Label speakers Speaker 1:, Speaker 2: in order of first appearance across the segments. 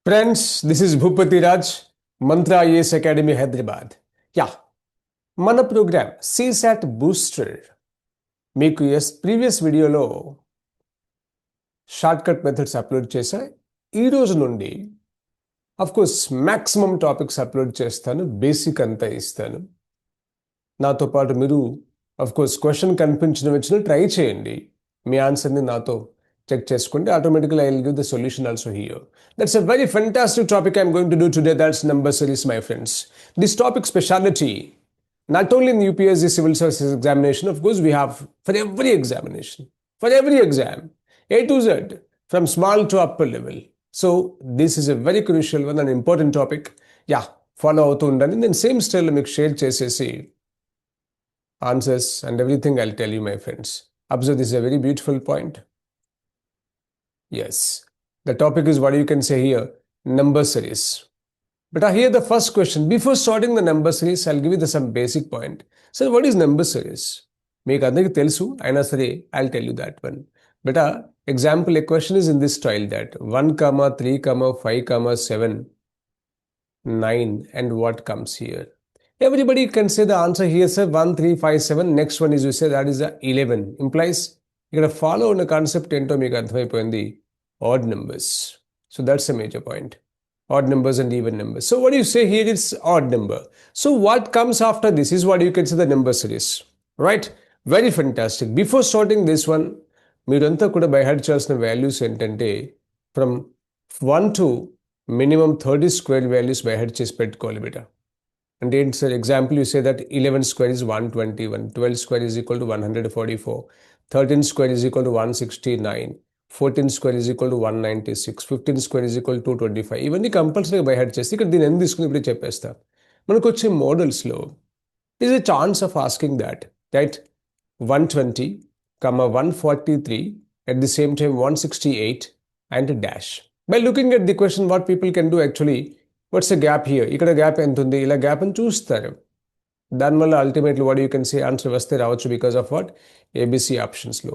Speaker 1: Friends, this is Bhupati Raj, Mantra IAS Academy, Hyderabad. Yeah, మన programme CSAT booster మీకు previous వీడియోలో short cut methods upload చేశా. ఈ రోజు నుండి కోర్స్ మ్యాక్సిమం టాపిక్స్ అప్లోడ్ చేస్తాను, బేసిక్ అంతా ఇస్తాను. నాతో పాటు మీరు కోర్స్ క్వశ్చన్ కనిపించిన ట్రై చేయండి, మీ ఆన్సర్ని నాతో check చేసుకోండి. Automatically I will give the solution also here. That's a very fantastic topic I'm going to do today. That's number series, my friends. This topic speciality, not only in UPSC Civil Services Examination, of course we have for every examination, for every exam, A to Z, from small to upper level. So this is a very crucial one and important topic. Yeah, follow అవుతూ ఉండండి. Then same style మీకు share చేసేసి answers and everything I'll tell you, my friends. Observe, this is a very beautiful point. Yes, the topic is what you can say here, number series. But here the first question, before starting the number series, I'll give you some basic point. So what is number series? Meeku andariki telusu, aina sare I'll tell you that one. But example, a question is in this style that 1, 3, 5, 7, 9 and what comes here. Everybody can say the answer here, sir, 1, 3, 5, 7. Next one is you say that is 11. Implies ఇక్కడ follow ఉన్న concept ఏంటో మీకు అర్థమైపోయింది, odd numbers. So that's a major point, odd numbers and even numbers. So what you say here it's odd number. So what comes after this is what you can say the number series, right? Very fantastic. Before starting this one, మీరంతా కూడా by heart చేయాల్సిన values ఏంటంటే from 1 to minimum 30 square values by heart చేసి పెట్టుకోవాలి బేటా. అంటే ఏంటి sir? Example you say that 11 square is 121, 12 square is equal to 144, 13 square is equal to 169, 14 square is equal to 196, 15 square is equal to 225. ఇవన్నీ కంపల్సరీగా by heart చేస్తే ఇక్కడ దీన్ని ఎందుకు తీసుకుని ఇప్పుడు చెప్పేస్తా. మనకు వచ్చే మోడల్స్లో is a chance of asking that right 120, 143, at the same time 168 and a dash. By looking at the question, what people can do actually, what's the gap here? ఇక్కడ గ్యాప్ ఎంత ఉంది, ఇలా గ్యాప్ అని చూస్తారు. దానివల్ల ultimately what you can say answer వస్తే రావచ్చు because of what ABC ఆప్షన్స్లో.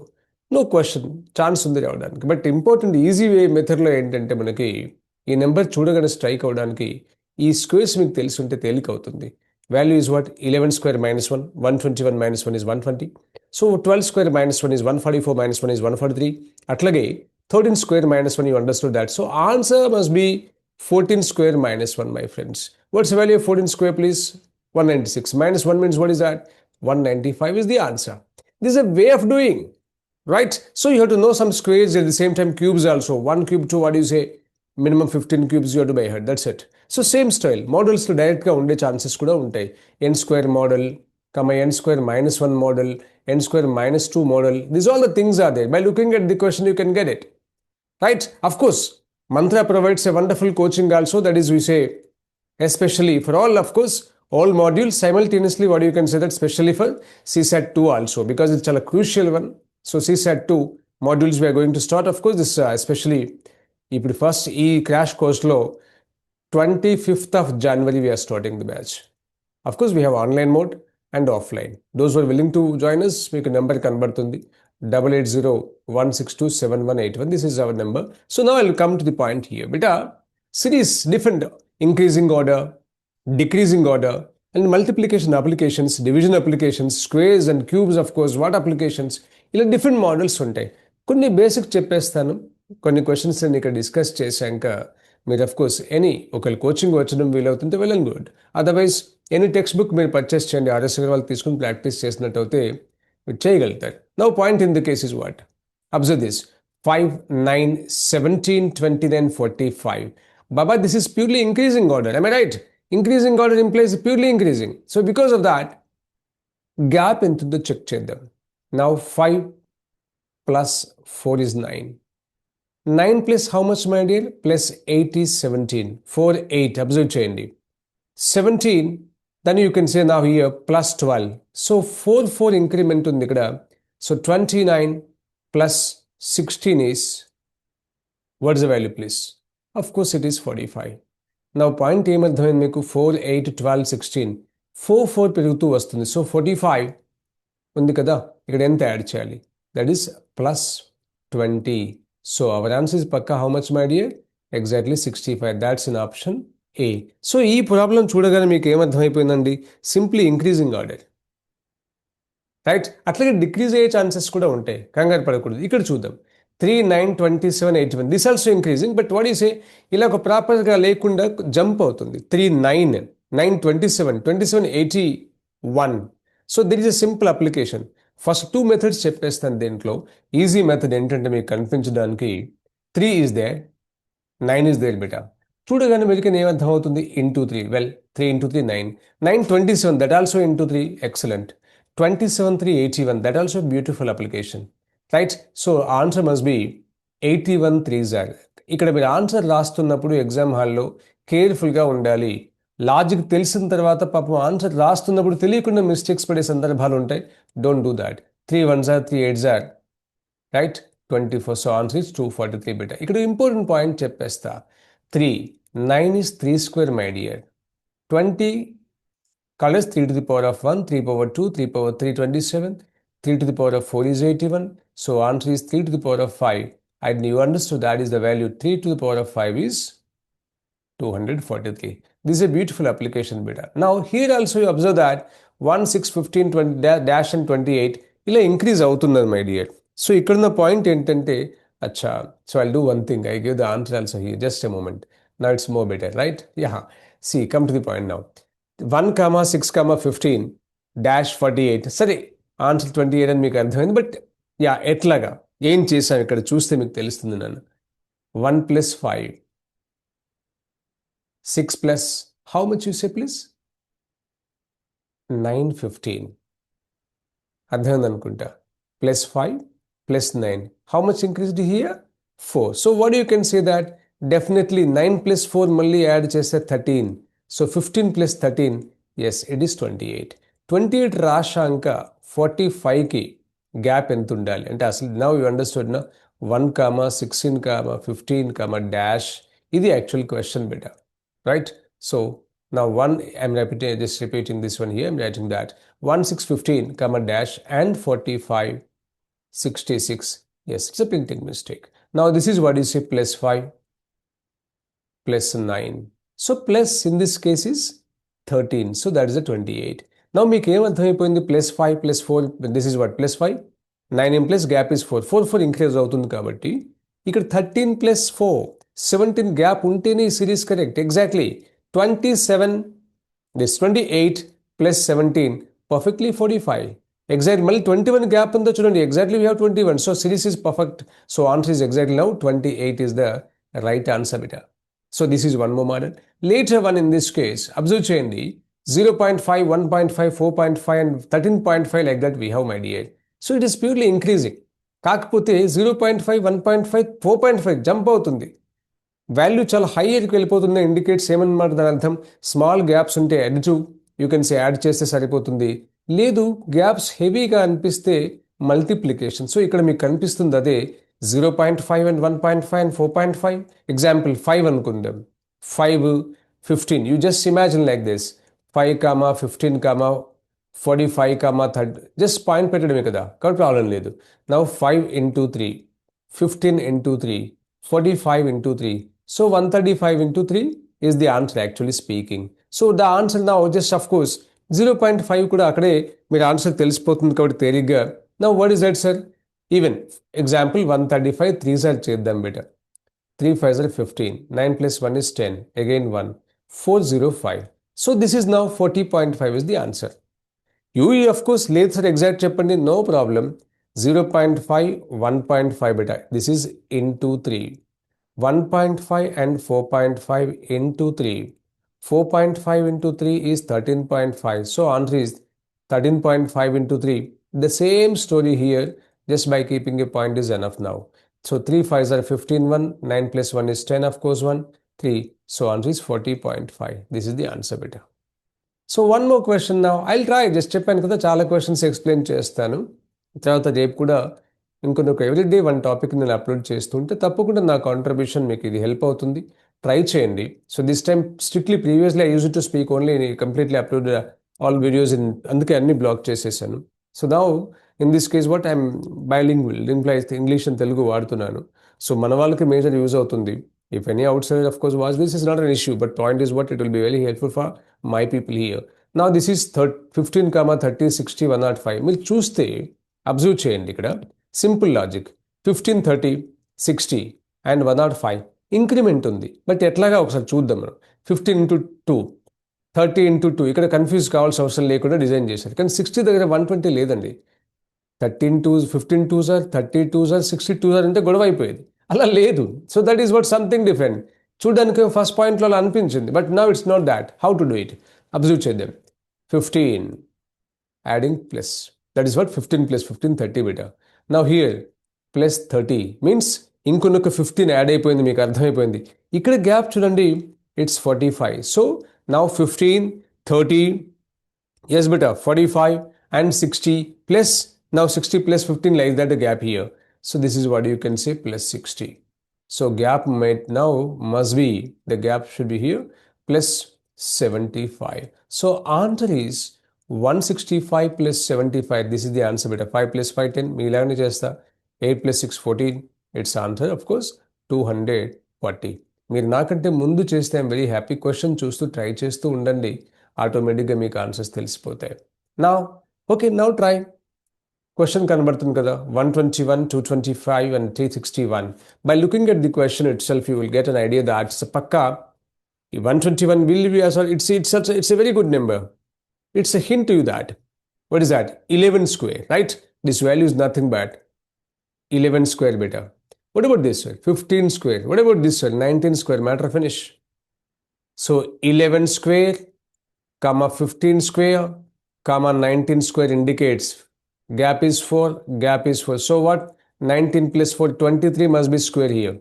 Speaker 1: నో క్వశ్చన్, ఛాన్స్ ఉంది రావడానికి. బట్ ఇంపార్టెంట్ ఈజీ వే మెథడ్లో ఏంటంటే మనకి ఈ నెంబర్ చూడగానే స్ట్రైక్ అవడానికి ఈ స్క్వేర్స్ మీకు తెలిసి ఉంటే తేలిక అవుతుంది. Value is what 11 square minus 1, 121 minus 1 is 120. So 12 square minus 1 is 144, minus 1 is 143. అట్లాగే 13 square minus 1, you understood that. So answer must be 14 square minus 1, my friends. What's the value of 14 square, please? 196. Minus 1 means what is that? 195 is the answer. This is a way of doing, right? So you have to know some squares, at the same time cubes also. 1 cube, 2, what do you say? Minimum 15 cubes you have to by heart. That's it. So same style. Models to direct ga unde chances kuda untai. N square model, n square minus 1 model, n square minus 2 model. These all the things are there. By looking at the question, you can get it, right? Of course, Mantra provides a wonderful coaching also. That is, we say, especially for all, of course, all modules simultaneously, what you can say that especially for CSAT II also, because it's a crucial one. So CSAT II modules we are going to start, of course, this especially ఇప్పుడు first ఈ crash కోర్స్లో 25th of January we are starting the batch. Of course, we have online mode and offline. Those who are willing to join us, మీకు number కనబడుతుంది 8801627181. This is our number. So now I'll come to the point here. Beta, series different, increasing order, decreasing order, and multiplication applications, division applications, squares and cubes, of course, what applications, ఇలా different models ఉంటాయి. కొన్ని basic చెప్పేస్తాను, కొన్ని questions నేను ఇక్కడ discuss చేశాక మీరు of course any ఒకవేళ కోచింగ్ వచ్చడం వీలవుతుంటే well and good. Otherwise any text book మీరు పర్చేస్ చేయండి, ఆర్ఎస్ వాళ్ళు తీసుకుని ప్రాక్టీస్ చేసినట్టు అయితే మీరు చేయగలుగుతారు. Now point in the case is what? Observe this 5, 9, 17, 29, 45. Baba, this is purely increasing order. Am I right? Increasing order implies purely increasing. So because of that, gap into the check cheddar. Now 5 plus 4 is 9. 9 plus how much, my dear? Plus 8 is 17. 4, 8. Observe cheyandi. 17, then you can say now here plus 12. So 4, 4 increment undi ikkada. So 29 plus 16 is, what is the value, please? Of course, it is 45. Now point ఏమర్థమైంది మీకు? 4, 8, 12, 16. 4, 4 పెరుగుతూ వస్తుంది. So 45 ఉంది కదా, ఇక్కడ ఎంత add చేయాలి? That is plus 20. So our answer is పక్కా how much, my dear? Exactly 65. That's in option A. So ఈ ప్రాబ్లం చూడగానే మీకు ఏమర్థమైపోయిందండి? Simply increasing order, right? అట్లాగే డిక్రీజ్ అయ్యే ఛాన్సెస్ కూడా ఉంటాయి, కంగారు పడకూడదు. ఇక్కడ చూద్దాం. 3, 9, 27, 81. This also increasing, but what you సే, ఇలా ఒక ప్రాపర్గా లేకుండా జంప్ అవుతుంది. 3, 9, 9, 27, 27, 81. So there is a simple application. First 2 methods చెప్పేస్తాను దీంట్లో. ఈజీ మెథడ్ ఏంటంటే మీకు కనిపించడానికి 3 ఈజ్ దేర్, 9 ఈజ్ దేర్ బెటా. చూడగానే మీకు ఏమర్థం అవుతుంది? Into 3. Well, 3 into 3, 9. 9, 27, that also into 3. Excellent. 27, 3, 81. That also beautiful application. Right? So answer must be 81 3s are. ఇక్కడ మీరు ఆన్సర్ రాస్తున్నప్పుడు ఎగ్జామ్ హాల్లో కేర్ఫుల్గా ఉండాలి. లాజిక్ తెలిసిన తర్వాత పాపం ఆన్సర్ రాస్తున్నప్పుడు తెలియకుండా మిస్టేక్స్ పడే సందర్భాలు ఉంటాయి. Don't do that. 3 1s are, 3 8s are. Right? 24. So answer is 243 beta. ఇక్కడ ఇంపార్టెంట్ పాయింట్ చెప్పేస్తా. 3, 9 is 3 square, my dear. 20 colors 3 to the power of 1, 3 power 2, 3 power 3, 27, 3 to the power of 4 is 81. So answer is 3 to the power of 5. And you understood that is the value 3 to the power of 5 is 243. This is a beautiful application beta. Now here also you observe that 1, 6, 15, 20 dash and 28 ఇలా increase అవుతున్నది my dear. So ఇక్కడున్న point ఏంటంటే, అచ్చా, so I'll do one thing, I give the answer also here, just a moment. Now it's more better, right? Ya, see, come to the point now. 1, 6, 15 dash 48. సరే, answer 28 అని మీకు అర్థమైంది. But yeah, ఎట్లాగా, ఏం చేసాం ఇక్కడ చూస్తే మీకు తెలుస్తుంది. నన్ను 1 plus 5, 6 plus, how much you say please? 9, 15. అర్థమైంది అనుకుంటా. Plus 5 plus 9. How much increased here? 4. So what you can say that definitely 9 plus 4 మళ్ళీ యాడ్ చేస్తే 13. So 15 plus 13, yes, it is 28. 28 రాశాక 45కి gap ఎంత ఉండాలి అంటే అసలు నౌ యూ అండర్స్టూడ్ నా. 1, 16, 15, dash, ఇది actual question beta, right? So now 1, I'm just repeating this one here. I'm writing that 1, 6, 15, dash and 45, 66. Yes, it's a printing mistake. Now this is what you say, plus 5, plus 9. So plus in this case is 13. So that is a 28. Now మీకు ఏమర్థమైపోయింది? plus 5 plus 4, this is what, plus 5, 9 in plus gap is 4. 4 increase అవుతుంది కాబట్టి ఇక్కడ 13 plus 4, 17 gap ఉంటేనే ఈ series correct. Exactly 27, this 28 plus 17, perfectly 45. Exactly, మళ్ళీ 21 gap ఉందో చూడండి. Exactly we have 21. So series is perfect. So answer is exactly now 28 is the right answer beta. So this is one more model. Later one in this case, observe చేయండి. 0.5, 1.5, 4.5 and 13.5 like that we have, my dear. So it is purely increasing. కాకపోతే 0.5, 1.5, 4.5 jump అవుతుంది. Value చాలా హైయర్కి వెళ్ళిపోతుంది. Indicates ఏమన్నమాట దాని అర్థం? Small gaps ఉంటే additive, you can say add చేస్తే సరిపోతుంది. లేదు, గ్యాప్స్ హెవీగా అనిపిస్తే మల్టిప్లికేషన్. సో ఇక్కడ మీకు కనిపిస్తుంది అదే 0.5 and 1.5 and 4.5. ఎగ్జాంపుల్ 5 అనుకుందాం. 5, 15. You just imagine like this. 5, 15, 45, 30. Just point పెట్టడమే కదా, కాబట్టి ప్రాబ్లం లేదు. Now 5 into 3, 15 into 3, 45 into 3. So 135 into 3 is the answer actually speaking. So the answer now just of course 0.5 కూడా అక్కడే మీరు ఆన్సర్ తెలిసిపోతుంది కాబట్టి తేలిగ్గా. Now what is that, sir? Even example 135 3s are చేద్దాం better. 3 5s are 15. 9 plus 1 is 10. Again 1. 405. So this is now 40.5 is the answer. You of course లేదు sir exact చెప్పండి, no problem. 0.5, 1.5 beta. This is into 3. 1.5 and 4.5 into 3. 4.5 into 3 is 13.5. So answer is 13.5 into 3. The same story here, just by keeping a point is enough now. So 3 5s are 15, 1. 9 plus 1 is 10, of course 1. 3. So answer is 40.5. This is the answer beta. So one more question now. I'll try. Just చెప్పాను కదా, చాలా questions explain చేస్తాను. తర్వాత రేపు కూడా ఇంకొక everyday one topic నేను upload చేస్తుంటే తప్పకుండా నా కాంట్రిబ్యూషన్ మీకు ఇది హెల్ప్ అవుతుంది. ట్రై చేయండి. So this time strictly previously I use to speak only, completely upload all videos in, అందుకే అన్ని బ్లాక్ చేసేసాను. So now in this case what I'm bilingual, implies English and Telugu వాడుతున్నాను. సో మన వాళ్ళకి మేజర్ యూజ్ అవుతుంది. If any outsider, of course, watch this, is not an issue. But point is what? It will be very helpful for my people here. Now this is 15, 30, 60, 105. మీరు చూస్తే observe చేయండి ఇక్కడ simple logic 15, 30, 60 and 105 increment ఉంది. But ఎట్లాగా ఒకసారి చూద్దాం మనం. 15 into 2, 30 into 2, ఇక్కడ కన్ఫ్యూజ్ కావాల్సిన అవసరం లేకుండా డిజైన్ చేశారు. కానీ 60 దగ్గర 120 లేదండి. 15 2s are 32s are 62s are అంటే గొడవ అయిపోయేది. అలా లేదు. So that is what something different. చూడడానికి ఫస్ట్ పాయింట్లో అలా అనిపించింది. But now it's not that. How to do it? Observe చేద్దాం. 15 adding plus. That is what 15 plus 15, 30 beta. Now here plus 30 means ఇంకొక 15 యాడ్ అయిపోయింది. మీకు అర్థమైపోయింది. ఇక్కడ గ్యాప్ చూడండి, it's 45. So now 15, 30, yes beta, 45 and 60 plus, now 60 plus 15 like that, a gap here. So this is what you can say, plus 60. So gap might now must be, the gap should be here, plus 75. So answer is 165 plus 75. This is the answer beta. 5 plus 5 10. మీ ఇలానే చేస్తా. 8 plus 6 14. Its answer of course 240. మీరు నాకంటే ముందు చేస్తే I'm very happy. Question చూస్తూ try చేస్తూ ఉండండి. ఆటోమేటిక్గా మీకు ఆన్సర్స్ తెలిసిపోతాయి. Now okay, now try. Question కనబడుతుంది కదా, 121, 225 and 361. By looking at the question itself, you will get an idea that it's a pakka. 121 will be, sorry, it's a very good number. It's a hint to you that, what is that? 11 square, right? This value is nothing but 11 square beta. What about this one? 15 square. What about this one? 19 square. Matter finish. So 11 square, comma 15 square, comma 19 square indicates gap is 4, gap is 4. So what? 19 plus 4, 23 must be square here.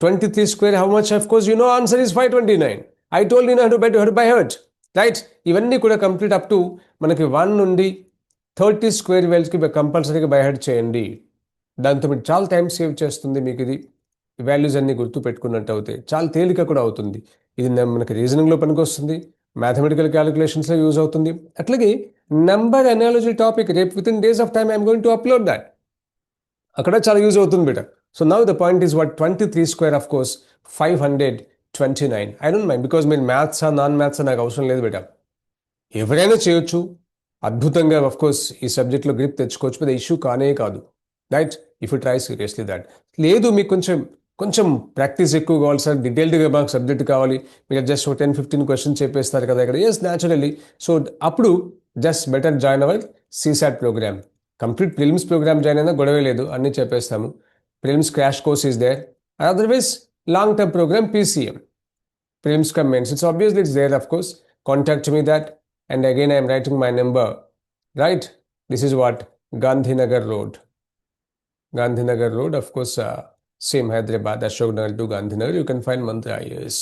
Speaker 1: 23 square, how much? Of course, you know answer is 529. I told you now to by heart. Right? ఇవన్నీ కూడా complete up to మనకి 1 నుండి 30 square వేల్స్కి కంపల్సరీగా by heart చేయండి. దాంతో మీరు చాలా time save చేస్తుంది. మీకు ఇది వాల్యూస్ అన్ని గుర్తు పెట్టుకున్నట్టు అవుతాయి. చాలా తేలిక కూడా అవుతుంది. ఇది మనకి రీజనింగ్లో పనికొస్తుంది, మ్యాథమెటికల్ క్యాలిక్యులేషన్స్లో యూజ్ అవుతుంది. అట్లాగే నెంబర్ అనాలజీ టాపిక్ రేపు within days of time I'm going to upload that. అక్కడ చాలా యూజ్ అవుతుంది బేట. So now the point is what? 23 square of course 529. I don't mind, because మీరు మ్యాథ్సా నాన్ మ్యాథ్సా నాకు అవసరం లేదు బేట. ఎవరైనా చేయొచ్చు అద్భుతంగా. ఆఫ్ కోర్స్ ఈ సబ్జెక్ట్లో గ్రిప్ తెచ్చుకోవచ్చు. పెద్ద ఇష్యూ కానే కాదు. Right? If you try seriously that. లేదు మీకు కొంచెం ప్రాక్టీస్ ఎక్కువ కావాలి సార్, డీటెయిల్డ్గా మాకు సబ్జెక్ట్ కావాలి, మీరు జస్ట్ 10-15 క్వశ్చన్స్ చెప్పేస్తారు కదా ఇక్కడ. Yes, naturally. సో అప్పుడు just better join our CSAT programme. Complete prelims programme join అయినా గొడవే లేదు, అన్నీ చెప్పేస్తాము. Prelims crash course is there. Otherwise long term programme PCM, prelims cum mains. It's obviously it's there, of course. Contact me that. And again, I am writing my number. Right? This is what? Gandhinagar Road. Gandhinagar Road, of course, same Hyderabad, Ashok Nagar to Gandhinagar. You can find Mantra IAS.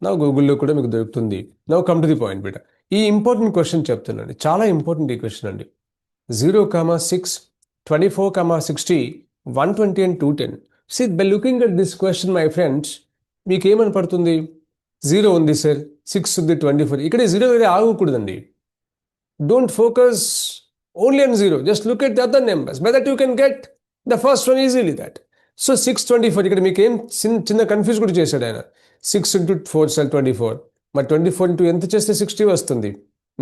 Speaker 1: Now Google లో కూడా మీకు దొరుకుతుంది. Now come to the point బేట. ఈ important question చెప్తున్నాను, చాలా important ఈ question అండి. 0, 6, 24, 60, 120 and 210. See, by looking at this question, my friends, మీకు ఏమనపడుతుంది? 0 ఉంది సార్, 6 ఉంది, 24. ఇక్కడ 0 దగ్గర ఆగకూడదండి. Don't focus only on 0. Just look at the other numbers. By that you can get the first one easily that. So 624. ఇక్కడ మీకు ఏం చిన్న confuse కూడా చేశాడు ఆయన. 6 into 4 సార్ 24. మరి 24 into ఎంత చేస్తే 60 వస్తుంది?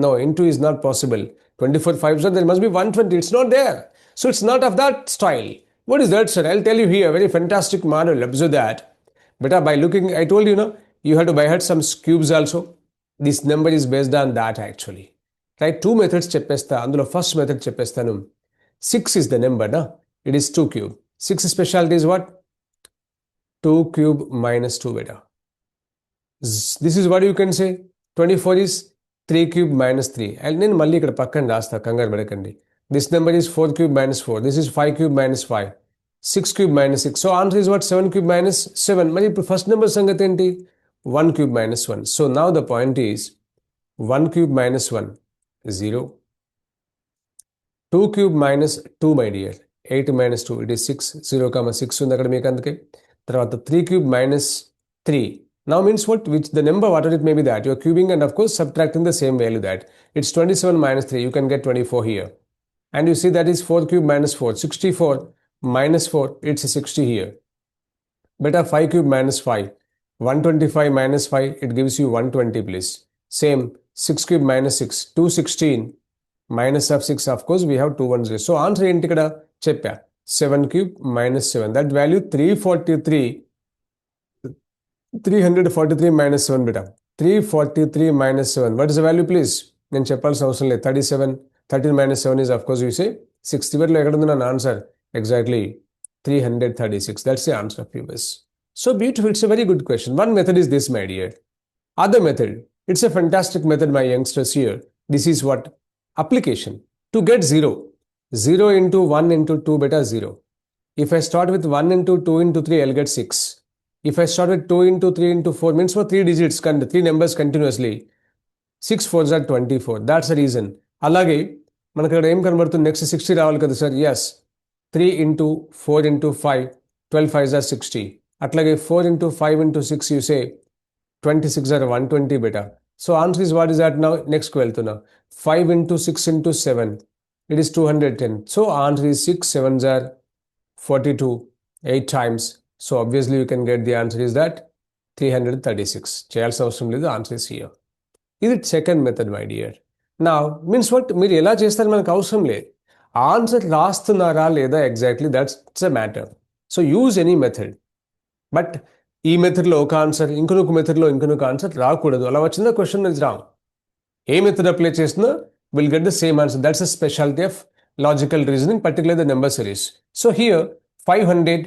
Speaker 1: No, into is not possible. 24 5s are, there must be 120. It's not there. So it's not of that style. What is that, sir? I'll tell you here. Very fantastic model. Observe that. But by looking, I told you, you have to by heart some cubes also. This number is based on that actually. Right? 2 methods చెప్పేస్తా. అందులో first method చెప్పేస్తాను. 6 is the number, na? It is 2 cube. 6 specialty is what? 2 cube minus 2 beta. This is what you can say. 24 is 3 cube minus 3. And నేను మళ్ళీ ఇక్కడ పక్కన రాస్తా, కంగారు పడకండి. This number is 4 cube minus 4. This is 5 cube minus 5. 6 cube minus 6. So answer is what? 7 cube minus 7. మరి ఇప్పుడు first number సంగతి ఏంటి? 1 cube minus 1. So now the point is 1 cube minus 1, 0. 2 cube minus 2, my dear. 8 minus 2, it is 6. 0, 6 ఉంది అక్కడ మీకు అందుకే. తర్వాత 3 cube minus 3. Now means what? Which the number, whatever it may be that, you are cubing and of course subtracting the same value that. It's 27 minus 3. You can get 24 here. And you see that is 4 cube minus 4. 64 minus 4, it's 60 here. Beta 5 cube minus 5. 125 minus 5, it gives you 120 please. Same, 6 cube minus 6, 216 minus of 6, of course we have 2 ones here. So answer ఏంటి ఇక్కడ చెప్పా 7 cube minus 7, that value 343, 343 minus 7 beta. 343 minus 7, what is the value please? నేను చెప్పాల్సిన అవసరం లేదు. 37, 13 minus 7 is of course you say 6. చివరిలో ఎక్కడ ఉంది నా answer? Exactly 336. That's the answer of viewers. So beautiful, it's a very good question. One method is this, my dear. Other method, it's a fantastic method, my youngsters here. This is what? Application. To get 0. 0 into 1 into 2 beta 0. If I start with 1 into 2 into 3, I'll get 6. If I start with 2 into 3 into 4, means for 3 digits, 3 numbers continuously. 6 4s are 24. That's the reason. అలాగే మనకు ఇక్కడ ఏం కనబడుతుంది? Next 60 రావాలి కదా sir? Yes. 3 into 4 into 5, 12 5s are 60. అట్లాగే 4 into 5 into 6, you say 26 are 120 beta. So answer is what is that now? Next కు వెళ్తున్నా. 5 into 6 into 7, it is 210. So answer is 6 7s are 42, 8 times. So obviously you can get the answer is that 336. చేయాల్సిన అవసరం లేదు, answer is here. ఇది second method my dear. నా means what, మీరు ఎలా చేస్తారు మనకు అవసరం లేదు, ఆన్సర్ రాస్తున్నారా లేదా exactly that's a matter. So use any method. But ఈ మెథడ్లో ఒక ఆన్సర్, ఇంకొక మెథడ్లో ఇంకొక ఆన్సర్ రాకూడదు. అలా వచ్చిన క్వశ్చన్ ఇస్ రాంగ్. ఏ మెథడ్ అప్లై చేసినా will get the same answer. That's a speciality of logical reasoning, particular the number series. So here 500,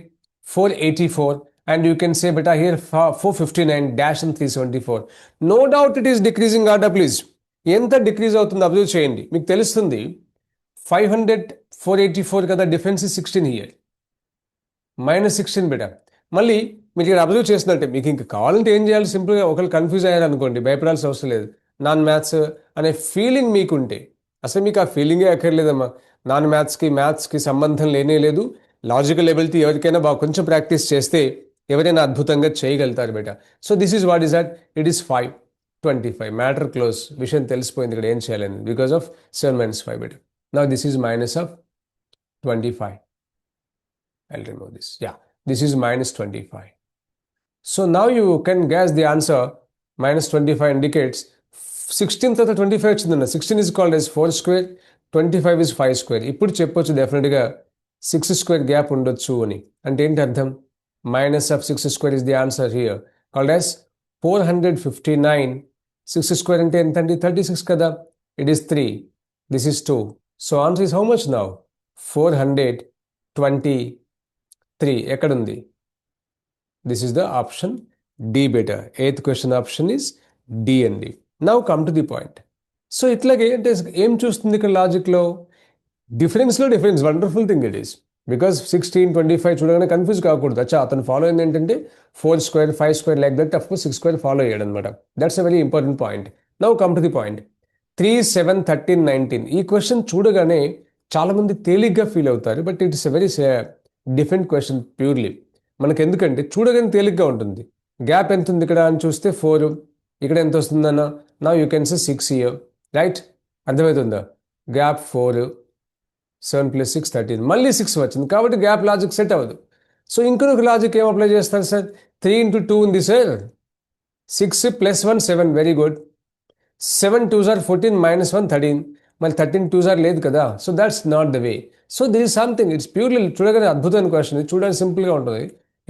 Speaker 1: 484, and you can say beta here 459 dash and 374. No doubt it is decreasing order please. ఎంత decrease అవుతుంది observe చేయండి, మీకు తెలుస్తుంది. 500, 484 కదా, difference is 16 here, -16 beta. మళ్ళీ మీరు ఇక్కడ observe చేసినట్టే, మీకు ఇంకా కావాలంటే ఏం చేయాలి, సింపుల్గా ఒకళ్ళు కన్ఫ్యూజ్ అయ్యారు అనుకోండి, భయపడాల్సిన అవసరం లేదు. నాన్ మ్యాథ్స్ అనే ఫీలింగ్ మీకుంటే, అసలు మీకు ఆ ఫీలింగే అక్కర్లేదమ్మా. నాన్ మ్యాథ్స్కి సంబంధం లేనే లేదు. లాజికల్ ఎబిలిటీ ఎవరికైనా బాగా కొంచెం ప్రాక్టీస్ చేస్తే ఎవరైనా అద్భుతంగా చేయగలుగుతారు బేటా. So this is what is that, it is 525. Matter close, విషయం తెలిసిపోయింది ఇక్కడ ఏం చేయాలని, బికాస్ ఆఫ్ 7 minus 5 బేటా. Now this is minus of 25. I'll remove this. Yeah, this is -25. So now you can guess the answer. -25 indicates 16 తర్వాత 25 వచ్చిందన్న. 16 is called as 4 square, 25 is 5 square. ఇప్పుడు చెప్పొచ్చు డెఫినెట్గా 6 square గ్యాప్ ఉండొచ్చు అని. అంటే ఏంటి అర్థం? minus of 6 square is the answer here, called as 459. 6 square అంటే ఎంత అండి? 36 కదా. It is 3. This is 2. So answer is how much now? 423. ఎక్కడుంది? This is the option D beta. 8th question option is D అండి. Now come to the point. So ఇట్లాగే అంటే ఏం చూస్తుంది ఇక్కడ లాజిక్లో? డిఫరెన్స్లో difference, wonderful thing it is. Because 16, 25 చూడగానే కన్ఫ్యూజ్ కాకూడదు. అచ్చా అతను ఫాలో అయింది ఏంటంటే 4 square, 5 square like that, of course 6 square follow అయ్యాడు అనమాట. That's a very important point. Now come to the point. 3, 7, 13, 19 ఈ క్వశ్చన్ చూడగానే చాలామంది తేలిగ్గా ఫీల్ అవుతారు. But it's a very different question purely. మనకు ఎందుకంటే చూడగానే తేలిగ్గా ఉంటుంది. గ్యాప్ ఎంత ఉంది ఇక్కడ అని చూస్తే 4, ఇక్కడ ఎంత వస్తుందన్న? నా you can say 6 year, right? అర్థమవుతుందా? గ్యాప్ 4, 7 + 6 13, మళ్ళీ 6 వచ్చింది కాబట్టి గ్యాప్ లాజిక్ సెట్ అవ్వదు. సో ఇంకొక లాజిక్ ఏం అప్లై చేస్తారు సార్? 3 into 2 ఉంది sir, 6 + 1 7, very good. 7 2s are 14, -1 13, మళ్ళీ 13 2s are లేదు కదా. So that's not the way. So this is something, it's purely చూడగానే అద్భుతమైన క్వశ్చన్. చూడడానికి సింపుల్గా ఉంటుంది.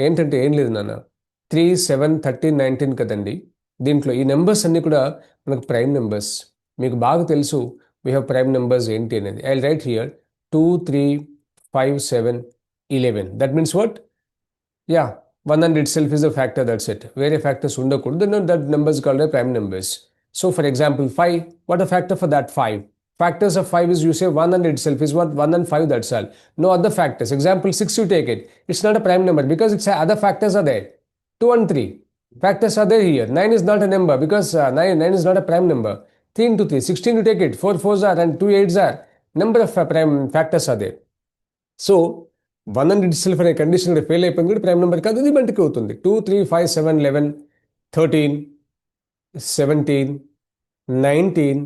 Speaker 1: ఏంటంటే ఏం లేదు నాన్న, 3, 7, 13, 19 కదండి. దీంట్లో ఈ నెంబర్స్ అన్నీ కూడా మనకు ప్రైమ్ నెంబర్స్. మీకు బాగా తెలుసు వీ హ్యావ్ ప్రైమ్ నెంబర్స్ ఏంటి అనేది. I right here 2, 3, 5, 7, 11. That means what? Yeah, 100 itself is a factor, that's it. Where factors ఉండకూడదు, then that number is called a prime numbers. So for example 5, what a factor for that? 5. Factors of 5 is, you say 100 itself is what? 1 and 5, that's all. No other factors. Example 6 you take it. It's not a prime number because it's other factors are there. 2 and 3. Factors are there here. 9 is not a number because 9 is not a prime number. 3 into 3. 16 you take it. 4 4s are and 2 8s are. Number of prime factors are there. So 100 itself అనే condition fail అయిపోయింది కూడా prime number కాదు, ఇది multiply అవుతుంది. 2, 3, 5, 7, 11, 13, 17, 19,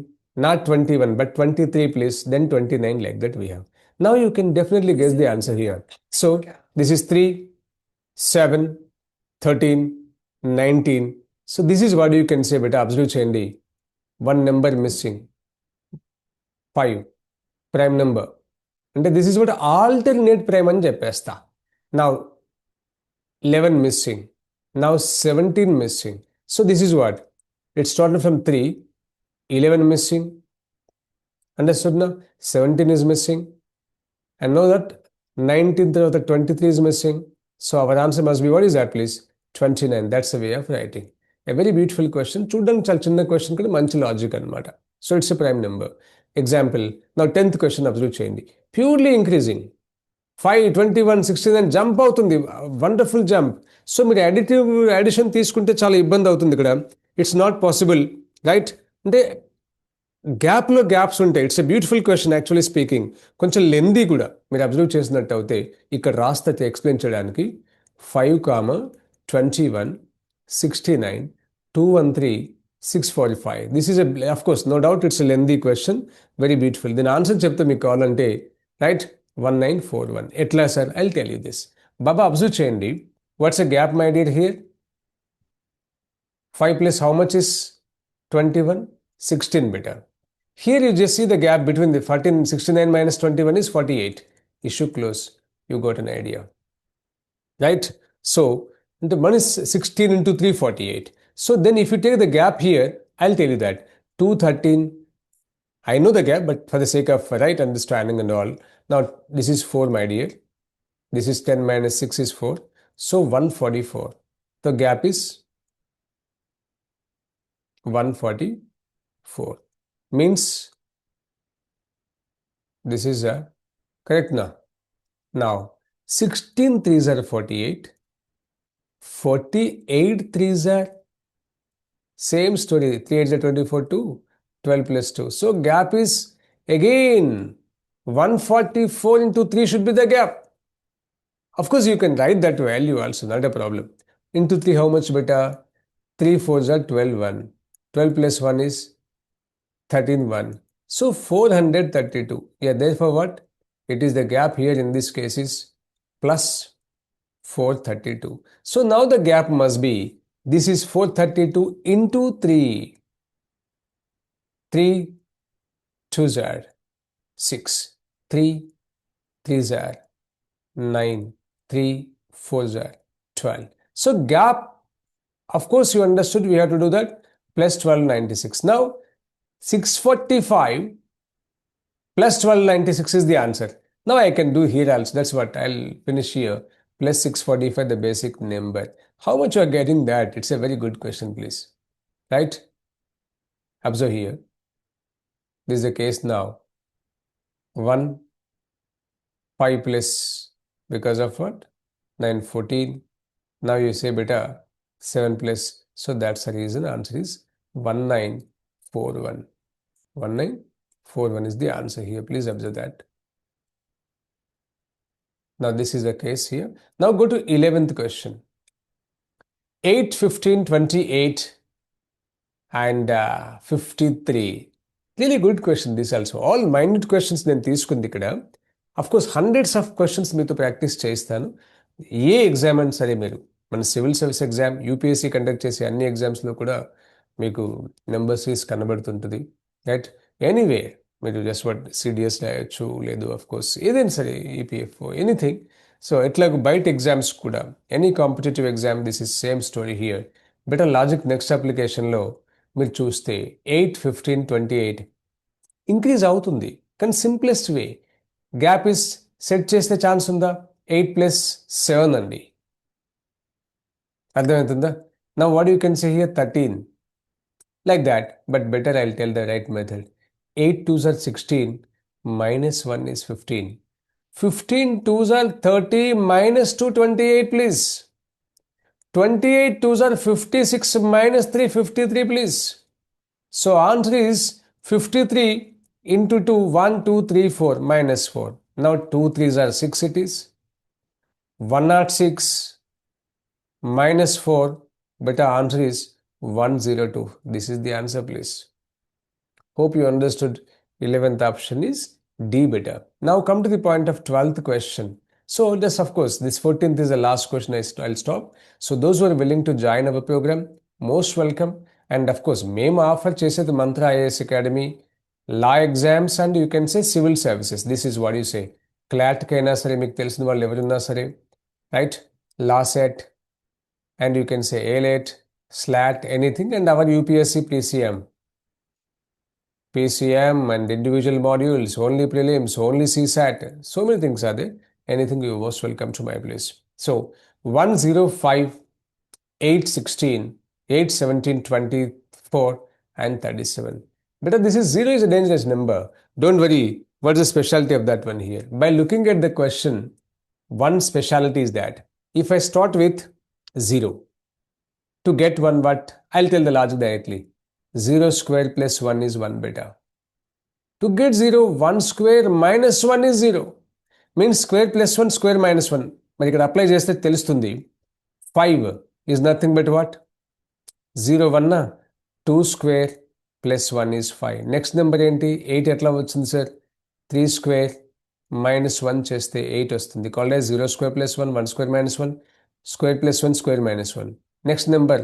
Speaker 1: not 21 but 23 please, then 29, like that we have. Now you can definitely guess the answer here. So this is 3, 7, 13, 19. So this is what you can say, beta. Observe cheyandi. One number missing. 5. Prime number. అంటే this is what alternate prime అని చెప్పేస్తా. Now 11 missing. Now 17 missing. So this is what? It started from 3. 11 missing. Understood now? 17 is missing. And now that 19th of the 23 is missing. So our answer must be, what is that please? 29. That's the way of writing. A very beautiful question. చూడడానికి చాలా చిన్న question కానీ మంచి logic అనమాట. So it's a prime number. Example నా 10th question observe చేయండి. Purely increasing 5, 21, 69 jump అవుతుంది. Wonderful jump. So మీరు అడిషన్ తీసుకుంటే చాలా ఇబ్బంది అవుతుంది ఇక్కడ. It's not possible, right? అంటే గ్యాప్స్ ఉంటాయి. It's a beautiful question actually speaking. కొంచెం లెందీ కూడా. మీరు అబ్జర్వ్ చేసినట్టు అయితే ఇక్కడ రాస్తే ఎక్స్ప్లెయిన్ చేయడానికి 5, 21, 69, 213, 645. This is of course no doubt it's a lengthy question. Very beautiful. దీని ఆన్సర్ చెప్తే మీకు కావాలంటే రైట్ 1941. ఎట్లా sir? I will tell you this. బాబా అబ్జర్వ్ చేయండి. What's a gap my dear here? 5 plus how much is 21? 16 beta. Here you just see the gap between the 14, 69 minus 21 is 48. Issue close. You got an idea. Right? So, the 1 is 16 into 3, 48. So then if you take the gap here, I'll tell you that 213, I know the gap, but for the sake of right understanding and all, now this is 4, my dear. This is 10 minus 6 is 4. So 144. The gap is 144. Means this is a correct now. Now 16 3s are 48. 48 3s are same story. 3 8s are 24 2. 12 plus 2. So gap is again 144 into 3 should be the gap. Of course you can write that value also, not a problem. Into 3 how much beta? 3 4s are 12 1. 12 plus 1 is 13 1. So 432. Yeah, therefore what? It is the gap here in this case is plus 432. So now the gap must be, this is 432 into 3. 3 2s are 6. 3 3s are 9. 3 4s are 12. So gap, of course you understood we have to do that. Plus 1296. Now 645 plus 1296 is the answer. Now I can do here also. That's what I'll finish here. Plus 645, the basic number. How much you are getting that? It's a very good question, please. Right? Observe here. This is the case now. 1 5 plus because of what? 9 14. Now you say beta 7 plus. So that's the reason. Answer is 1941. 1941 is the answer here. Please observe that. Now this is the case here. Now go to 11th question. 8, 15, 28 and 53. Really good question this also. All minute questions నేను తీసుకుంది ఇక్కడ. Of course hundreds of questions మీతో practice చేయిస్తాను. ఏ exam అని సరే మీరు మన civil service exam, UPSC conduct చేసే అన్ని ఎగ్జామ్స్లో కూడా మీకు నెంబర్ సిరీస్ కనబడుతుంటుంది. రైట్? ఎనీవే మీరు జస్ట్ వాట్ సిడిఎస్ రాయొచ్చు, లేదు అఫ్ కోర్స్ ఏదైనా సరే ఈపీఎఫ్ఓ ఎనీథింగ్. సో ఎట్లాగో బయట ఎగ్జామ్స్ కూడా any competitive exam this is same story here. Better logic next అప్లికేషన్లో మీరు చూస్తే 8, 15, 28 ఇంక్రీజ్ అవుతుంది. కానీ simplest way gap is set చేస్తే ఛాన్స్ ఉందా? 8 plus 7 అండి. అర్థమవుతుందా? Now what you can say here? 13. Like that, but better I'll tell the right method. 8 2s are 16, minus 1 is 15. 15 2s are 30, minus 2 28 please. 28 2s are 56, minus 3 53 please. So answer is 53 into 2, 1 2 3 4, minus 4. Now 2 3s are 6 it is. 106 minus 4, but our answer is 102. This is the answer please. Hope you understood. 11th option is D beta. Now come to the point of 12th question. So just of course, this 14th is the last question. I'll stop. So those who are willing to join our program, most welcome. And of course, మేము offer చేసేది Mantra IAS academy law exams and you can say civil services. This is what you say. క్లాట్కైనా సరే, మీకు తెలిసిన వాళ్ళు ఎవరున్నా సరే, right, LAWCET and you can say AILET, SLAT, anything, and our UPSC PCM and individual modules, only prelims, only CSAT, so many things are there. Anything, you're most welcome to my place. So 105, 816, 817, 24 and 37. But this is 0 is a dangerous number. Don't worry. What's the specialty of that one here? By looking at the question, one specialty is that if I start with 0 to get 1, what? I'll tell the logic directly. 0 square plus 1 is 1 beta. To get 0, 1 square minus 1 is 0. Means square plus 1, square minus 1. మరి ఇక్కడ apply చేస్తే తెలుస్తుంది. 5 is nothing but what? 0 1 2 square plus 1 is 5. Next number ఏంటి? 8 ఎట్లా వచ్చింది sir? 3 square minus 1 చేస్తే 8 వస్తుంది. Called as 0 square plus 1, 1 square minus 1, square plus 1, square minus 1. Next number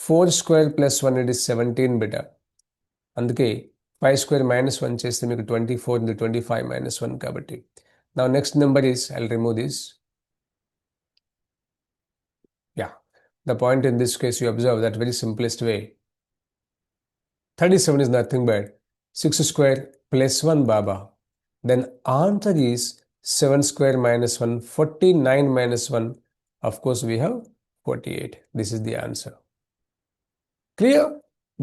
Speaker 1: 4 square plus 1, it is 17 beta. అందుకే 5 square minus 1 చేస్తే మీకు 24 into 25 minus 1 కాబట్టి. Now next number is, I'll remove this. Yeah, the point in this case you observe that very simplest way. 37 is nothing but 6 square plus 1 baba. Then answer is 7 square minus 1, 49 minus 1. Of course we have 48. This is the answer. Clear?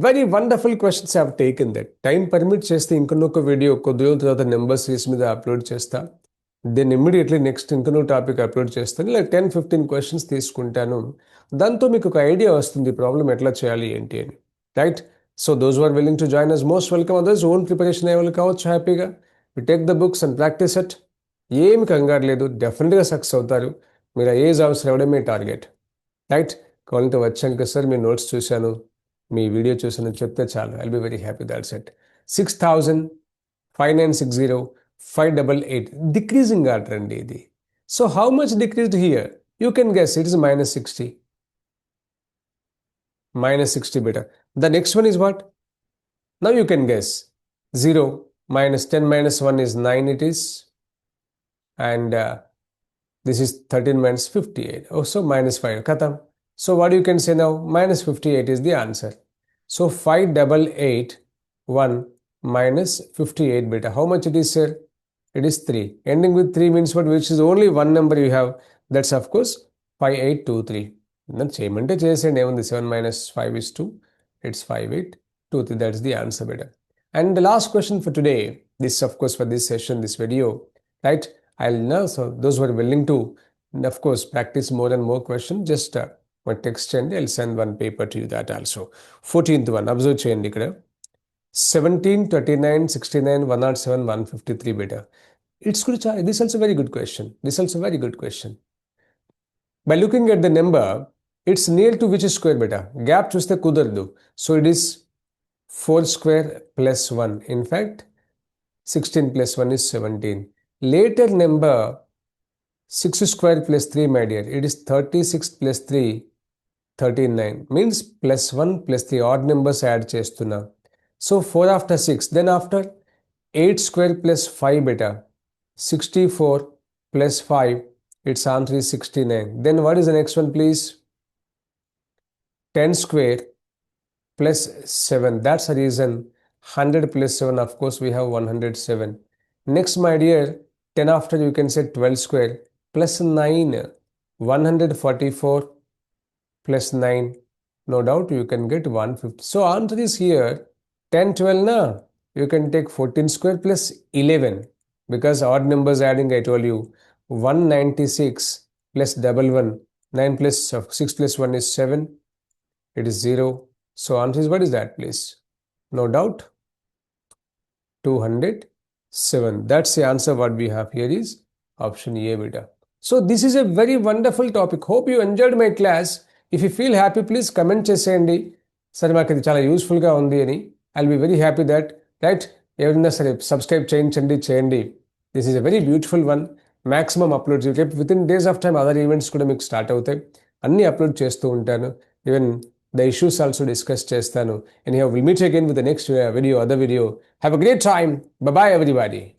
Speaker 1: Very wonderful questions I have taken that. Time permit చేస్తే ఇంకొక video కొద్ది రోజుల తర్వాత number series మీద upload చేస్తా. Then immediately next ఇంకొక topic upload చేస్తాను. ఇలా 10-15 క్వశ్చన్స్ తీసుకుంటాను. దాంతో మీకు ఒక ఐడియా వస్తుంది ప్రాబ్లం ఎట్లా చేయాలి ఏంటి అని. Right? So those are willing to join us most welcome. Others own preparation అయ్యే వాళ్ళు కావచ్చు హ్యాపీగా. We take the books and practice it. ఏమి కంగారు లేదు, డెఫినెట్గా సక్సెస్ అవుతారు. మీరు ఐఏఎస్ ఆఫీసర్ అవ్వడమే టార్గెట్. రైట్? కావాలంటే వచ్చాక సార్ మీ నోట్స్ చూశాను, మీ వీడియో చూసాను చెప్తే చాలు. I'll be very happy. That's it. 6000, 5960, 588. Decreasing order అండి ఇది. So how much decreased here? You can guess. It is -60. -60 beta. The next one is what? Now you can guess. 0 minus 10 minus 1 is 9 it is. And this is 13 minus 58. Oh, so -5. Khatam. So what you can say now? -58 is the answer. So 5881 minus 58 beta. How much it is, sir? It is 3. Ending with 3 means what? Which is only one number you have. That's of course 5823. Then చేయమంటే చేసేయండి, ఏముంది? 7 minus 5 is 2. It's 5823. That's the answer beta. And the last question for today, this of course for this session, this video, right? I'll know, so those who are willing to, of course, practice more and more questions, just my text and I'll send one paper to you that also. 14th one, observe cheyandi ikkada. 17, 39, 69, 107, 153 beta. It's good. This is also very good question. This is also very good question. By looking at the number, it's near to which square beta? Gap chuste kudaradu. So it is 4 square plus 1. In fact, 16 plus 1 is 17. Later number, 6 square plus 3, my dear. It is 36 plus 3, 39. Means plus 1 plus 3 odd numbers add chestuna. So 4 after 6. Then after 8 square plus 5 beta. 64 plus 5. Its answer is 69. Then what is the next one, please? 10 square plus 7. That's the reason. 100 plus 7. Of course, we have 107. Next, my dear, 10 after you can say 12 square plus 9. 144 plus 9. No doubt you can get 150. So answer is here 10, 12 na. You can take 14 square plus 11. Because odd numbers adding, I told you. 196 plus 11. 9 plus 6 plus 1 is 7. It is 0. So answer is, what is that, please? No doubt 207. That's the answer. What we have here is option A beta. So this is a very wonderful topic. Hope you enjoyed my class. If you feel happy, please comment cheseyandi. Sir, maku idi chala useful ga undi ani. I'll be very happy that, right? Evarina sare subscribe cheyandi. This is a very beautiful one. Maximum upload చేయాలి. రేపు within days of time other events కూడా మీకు start అవుతాయి. అన్నీ upload చేస్తూ ఉంటాను. Even the issues also discuss చేస్తాను. And will meet again with the next video, other video. Have a great time. Bye bye everybody.